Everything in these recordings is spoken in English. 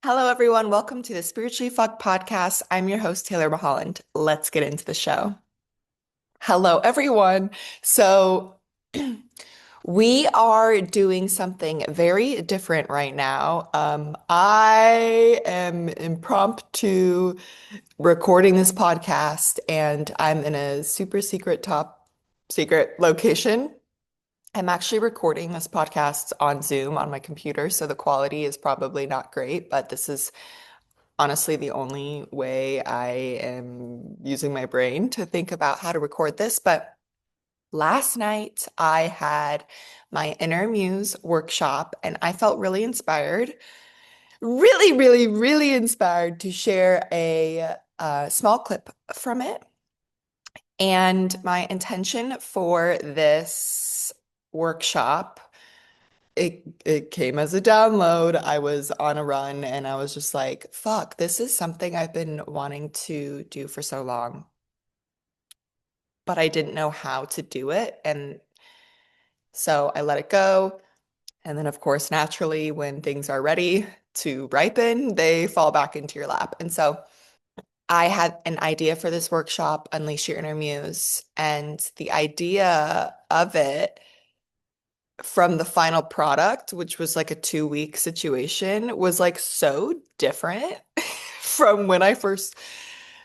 Hello, everyone. Welcome to the Spiritually Fucked podcast. I'm your host, Taylor Mulholland. Let's get into the show. Hello, everyone. So, we are doing something very different right now. I am impromptu recording this podcast, and I'm in a super secret, top secret location. I'm actually recording this podcast on Zoom on my computer, so the quality is probably not great, but this is honestly the only way I am using my brain to think about how to record this. But last night I had my inner muse workshop and I felt really inspired, really inspired to share a small clip from it. And my intention for this workshop, it came as a download. I was on a run and I was just like, fuck, this is something I've been wanting to do for so long, but I didn't know how to do it. And so I let it go. And then, of course, naturally, when things are ready to ripen, they fall back into your lap. And so I had an idea for this workshop, Unleash Your Inner Muse. And the idea of it from the final product, which was like a 2 week situation, was like so different from when I first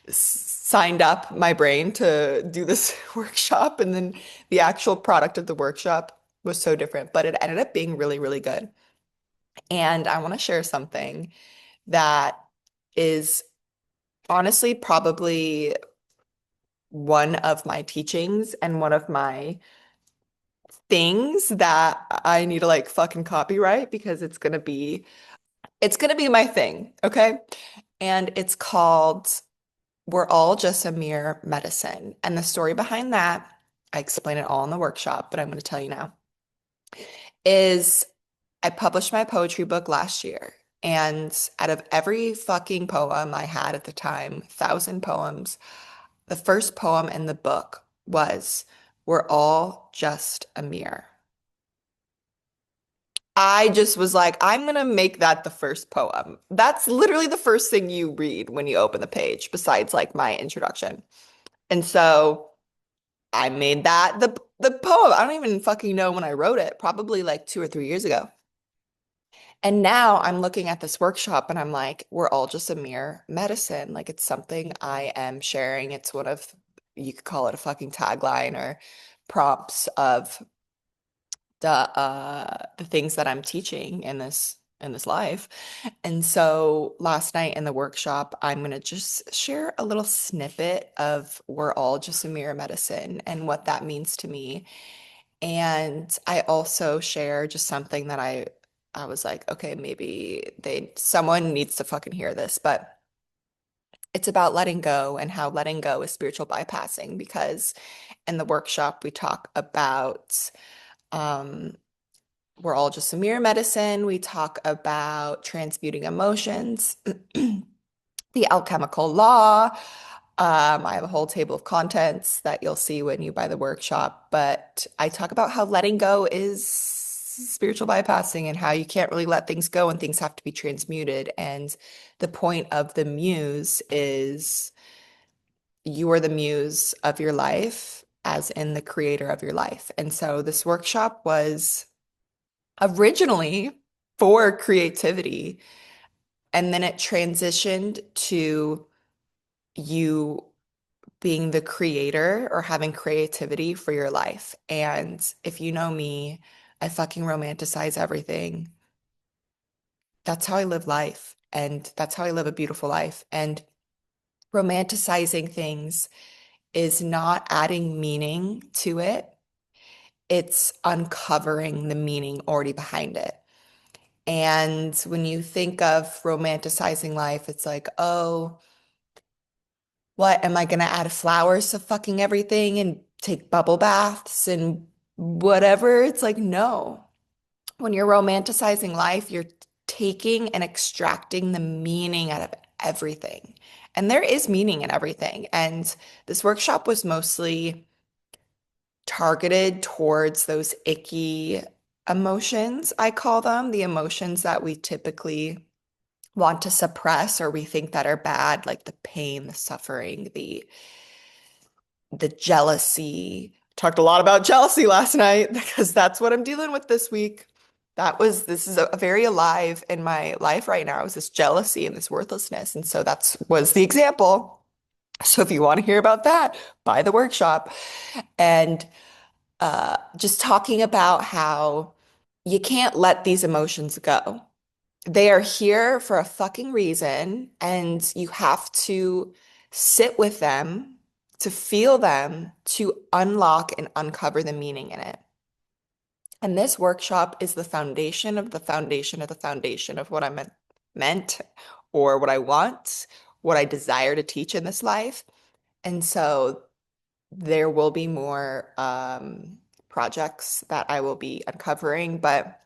signed up my brain to do this workshop. And then the actual product of the workshop was so different, but it ended up being really good. And I want to share something that is honestly probably one of my teachings and one of my things that I need to like fucking copyright because it's gonna be my thing, okay? And it's called We're All Just a Mere Medicine. And the story behind that, I explain it all in the workshop, but I'm going to tell you now, is I published my poetry book last year. And out of every fucking poem I had at the time, 1,000 poems, the first poem in the book was We're All Just a Mirror. I just was like, I'm gonna make that the first poem. That's literally the first thing you read when you open the page, besides like my introduction. And so I made that the poem. I don't even fucking know when I wrote it, probably like 2 or 3 years ago. And now I'm looking at this workshop and I'm like, we're all just a mere medicine. Like it's something I am sharing. It's one of, you could call it a fucking tagline or prompts of the things that I'm teaching in this life. And so last night in the workshop, I'm gonna just share a little snippet of We're All Just a Mirror Medicine and what that means to me. And I also share just something that I was like, okay, maybe someone needs to fucking hear this, but it's about letting go and how letting go is spiritual bypassing because in the workshop we talk about um we're all just a mirror medicine. We talk about transmuting emotions, the alchemical law. I have a whole table of contents that you'll see when you buy the workshop, but I talk about how letting go is spiritual bypassing and how you can't really let things go and things have to be transmuted. And the point of the muse is you are the muse of your life, as in the creator of your life. And so this workshop was originally for creativity, and then it transitioned to you being the creator or having creativity for your life. And if you know me, I fucking romanticize everything. That's how I live life, and that's how I live a beautiful life. And romanticizing things is not adding meaning to it, it's uncovering the meaning already behind it. And when you think of romanticizing life, it's like, oh, what am I gonna add flowers to fucking everything and take bubble baths and whatever? It's like, no. When you're romanticizing life, you're taking and extracting the meaning out of everything. And there is meaning in everything. And this workshop was mostly targeted towards those icky emotions, I call them, the emotions that we typically want to suppress or we think that are bad, like the pain, the suffering, the jealousy. Talked a lot about jealousy last night because that's what I'm dealing with this week. This is a very alive in my life right now is this jealousy and this worthlessness. And so that's was the example. So if you want to hear about that, buy the workshop. And just talking about how you can't let these emotions go. They are here for a fucking reason, and you have to sit with them, to feel them, to unlock and uncover the meaning in it. And this workshop is the foundation of the foundation of the foundation of what meant or what I want, what I desire to teach in this life. And so there will be more projects that I will be uncovering, but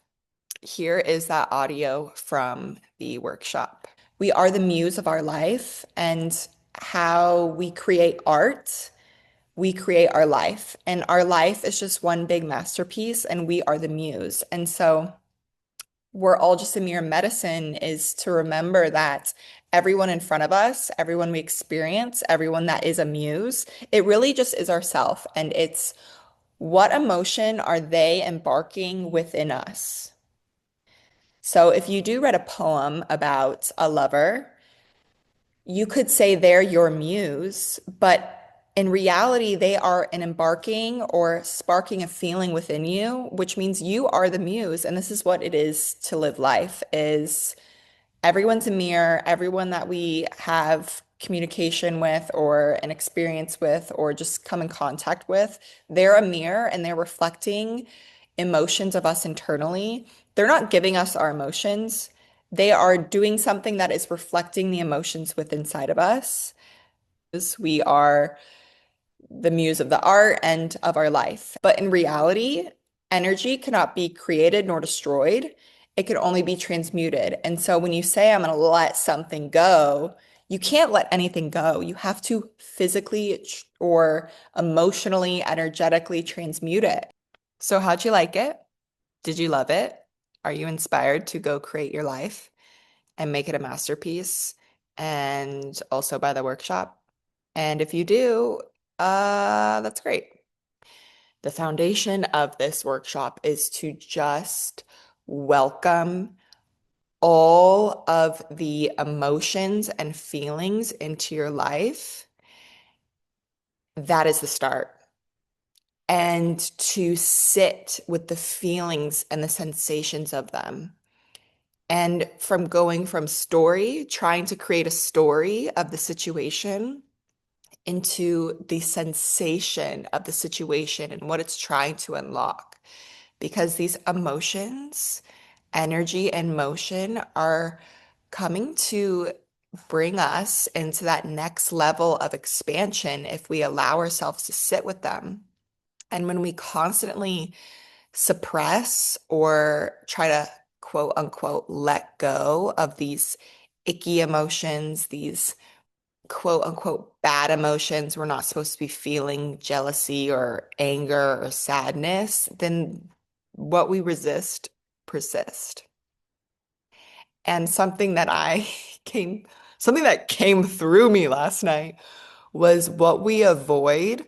here is that audio from the workshop. We are the muse of our life, and how we create art, we create our life. And our life is just one big masterpiece, and we are the muse. And so we're all just a mere medicine is to remember that everyone in front of us, everyone we experience, everyone that is a muse, it really just is ourself. And it's what emotion are they embarking within us? So if you do read a poem about a lover, you could say they're your muse, but in reality, they are an embarking or sparking a feeling within you, which means you are the muse. And this is what it is to live life is everyone's a mirror, everyone that we have communication with or an experience with or just come in contact with, they're a mirror and they're reflecting emotions of us internally. They're not giving us our emotions. They are doing something that is reflecting the emotions within inside of us. We are the muse of the art and of our life. But in reality, energy cannot be created nor destroyed. It can only be transmuted. And so when you say, I'm going to let something go, you can't let anything go. You have to physically or emotionally, energetically transmute it. So, how'd you like it? Did you love it? Are you inspired to go create your life and make it a masterpiece and also buy the workshop? And if you do, that's great. The foundation of this workshop is to just welcome all of the emotions and feelings into your life. That is the start. And to sit with the feelings and the sensations of them. And from going from story, trying to create a story of the situation into the sensation of the situation and what it's trying to unlock. Because these emotions, energy, and motion are coming to bring us into that next level of expansion if we allow ourselves to sit with them. And when we constantly suppress or try to quote unquote let go of these icky emotions, these quote unquote bad emotions we're not supposed to be feeling, jealousy or anger or sadness, then what we resist persist. And came, something that came through me last night was what we avoid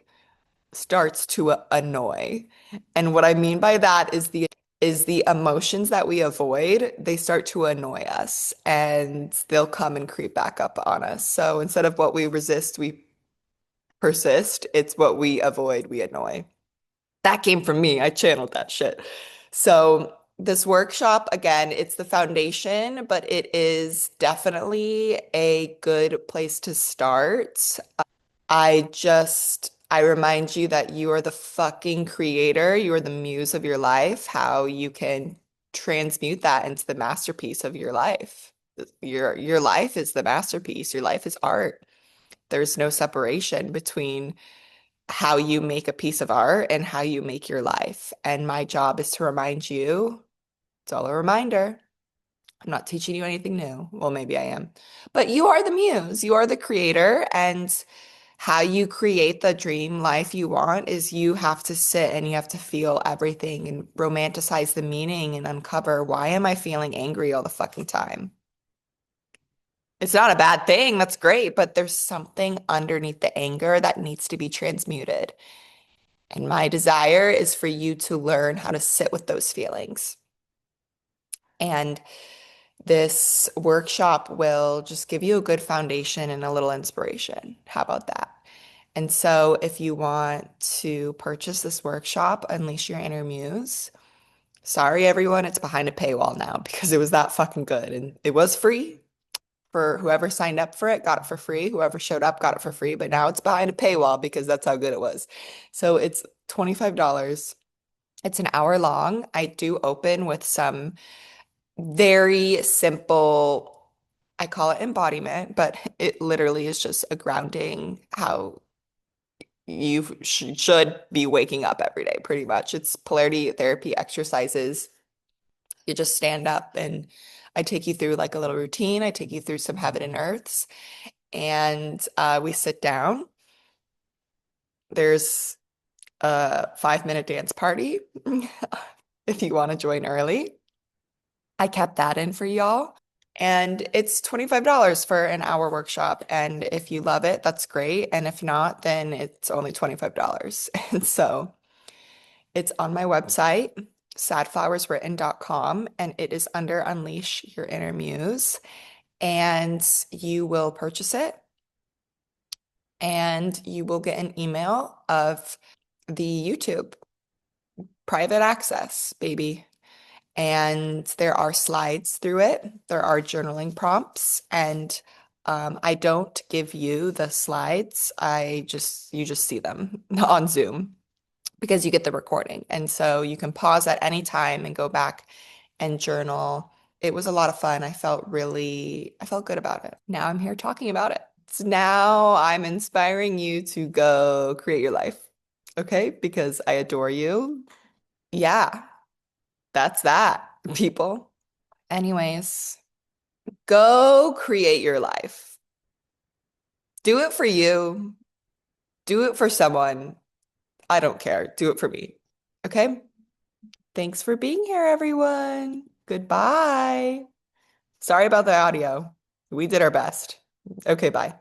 starts to annoy. And what I mean by that is the emotions that we avoid, they start to annoy us and they'll come and creep back up on us. So instead of what we resist, we persist. It's what we avoid, we annoy. That came from me. I channeled that shit. So this workshop, again, it's the foundation, but it is definitely a good place to start. I remind you that you are the fucking creator. You are the muse of your life, how you can transmute that into the masterpiece of your life. Your life is the masterpiece. Your life is art. There's no separation between how you make a piece of art and how you make your life. And my job is to remind you, it's all a reminder. I'm not teaching you anything new. Well, maybe I am. But you are the muse, you are the creator, and how you create the dream life you want is you have to sit and you have to feel everything and romanticize the meaning and uncover why am I feeling angry all the fucking time? It's not a bad thing. That's great, but there's something underneath the anger that needs to be transmuted. And my desire is for you to learn how to sit with those feelings. And this workshop will just give you a good foundation and a little inspiration. How about that? And so, if you want to purchase this workshop, Unleash Your Inner Muse, sorry everyone, it's behind a paywall now because it was that fucking good. And it was free for whoever signed up for it, got it for free. Whoever showed up got it for free, but now it's behind a paywall because that's how good it was. So, it's $25. It's an hour long. I do open with some very simple, I call it embodiment, but it literally is just a grounding how you should be waking up every day, pretty much. It's polarity therapy exercises. You just stand up and I take you through like a little routine. I take you through some heaven and earths, and we sit down. There's a 5-minute dance party if you want to join early. I kept that in for y'all. And it's $25 for an hour workshop. And if you love it, that's great. And if not, then it's only $25. And so it's on my website, sadflowerswritten.com, and it is under Unleash Your Inner Muse. And you will purchase it and you will get an email of the YouTube private access, baby. And there are slides through it. There are journaling prompts, and I don't give you the slides. You just see them on Zoom because you get the recording. And so you can pause at any time and go back and journal. It was a lot of fun. I felt good about it. Now I'm here talking about it. So now I'm inspiring you to go create your life. Okay? Because I adore you. Yeah. That's that, people. Anyways, go create your life. Do it for you. Do it for someone. I don't care. Do it for me. Okay? Thanks for being here, everyone. Goodbye. Sorry about the audio. We did our best. Okay, bye.